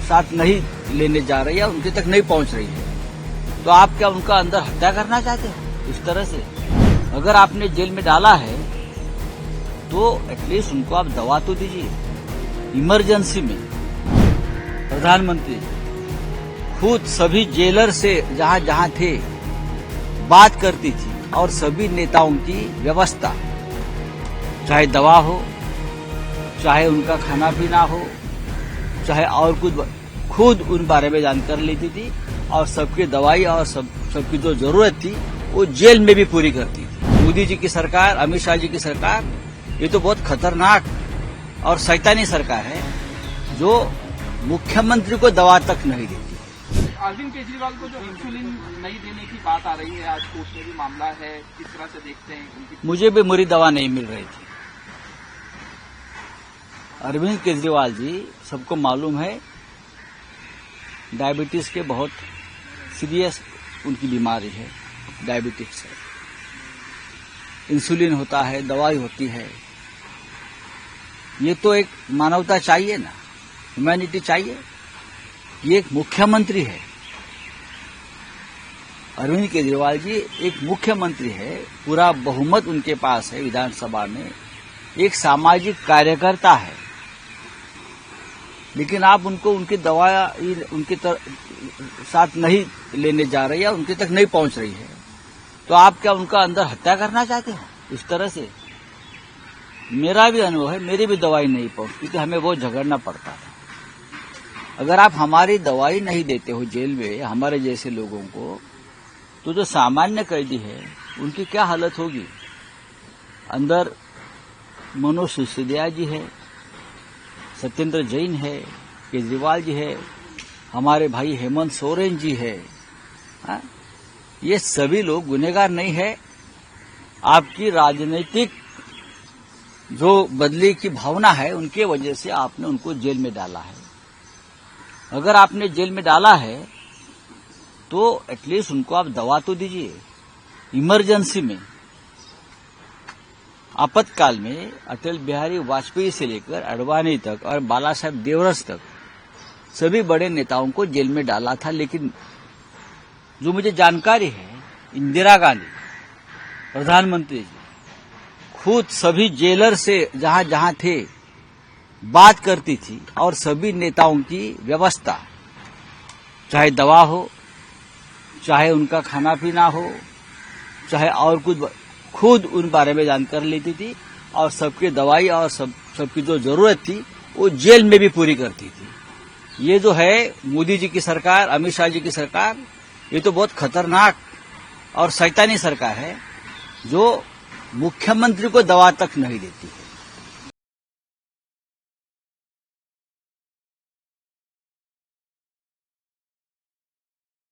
साथ नहीं लेने जा रही है, उनके तक नहीं पहुंच रही है। तो आप क्या उनका अंदर हत्या करना चाहते हैं इस तरह से? अगर आपने जेल में डाला है तो एटलीस्ट उनको आप दवा तो दीजिए। इमरजेंसी में प्रधानमंत्री खुद सभी जेलर से जहां जहां थे बात करती थी और सभी नेताओं की व्यवस्था, चाहे दवा हो, चाहे उनका खाना पीना हो, चाहे और कुछ, खुद उन बारे में जानकारी लेती थी और सबकी दवाई और सबकी जो जरूरत थी वो जेल में भी पूरी करती थी। मोदी जी की सरकार, अमित शाह जी की सरकार, ये तो बहुत खतरनाक और शैतानी सरकार है जो मुख्यमंत्री को दवा तक नहीं देती। अरविंद केजरीवाल को जो इंसुलिन नहीं देने की बात आ रही है, आज कोर्ट में भी मामला है, किस तरह से देखते हैं उनकी? मुझे भी मेरी दवा नहीं मिल रही थी। अरविंद केजरीवाल जी, सबको मालूम है, डायबिटीज के बहुत सीरियस उनकी बीमारी है, डायबिटीज है। इंसुलिन होता है, दवाई होती है। ये तो एक मानवता चाहिए ना, ह्यूमैनिटी चाहिए। ये एक मुख्यमंत्री है, अरविंद केजरीवाल जी एक मुख्यमंत्री है, पूरा बहुमत उनके पास है विधानसभा में, एक सामाजिक कार्यकर्ता है। लेकिन आप उनको उनकी दवा उनके साथ नहीं लेने जा रही है, उनके तक नहीं पहुंच रही है। तो आप क्या उनका अंदर हत्या करना चाहते हैं इस तरह से? मेरा भी अनुभव है, मेरी भी दवाई नहीं पहुंचती थी, हमें बहुत झगड़ना पड़ता था। अगर आप हमारी दवाई नहीं देते हो जेल में हमारे जैसे लोगों को, तो जो सामान्य कैदी है उनकी क्या हालत होगी? अंदर मनोज सिसोदिया जी है, सत्येंद्र जैन है, केजरीवाल जी है, हमारे भाई हेमंत सोरेन जी है। ये सभी लोग गुनहगार नहीं है। आपकी राजनीतिक जो बदले की भावना है उनके वजह से आपने उनको जेल में डाला है। अगर आपने जेल में डाला है तो एटलीस्ट उनको आप दवा तो दीजिए। इमरजेंसी में, आपातकाल में अटल बिहारी वाजपेयी से लेकर अडवाणी तक और बाला साहेब देवरस तक सभी बड़े नेताओं को जेल में डाला था। लेकिन जो मुझे जानकारी है, इंदिरा गांधी प्रधानमंत्री जी खुद सभी जेलर से जहां जहां थे बात करती थी और सभी नेताओं की व्यवस्था, चाहे दवा हो, चाहे उनका खाना पीना हो, चाहे और कुछ, खुद उन बारे में जानकारी लेती थी और सबकी दवाई और सबकी जो जरूरत थी वो जेल में भी पूरी करती थी। ये जो है मोदी जी की सरकार, अमित शाह जी की सरकार, ये तो बहुत खतरनाक और शैतानी सरकार है जो मुख्यमंत्री को दवा तक नहीं देती है।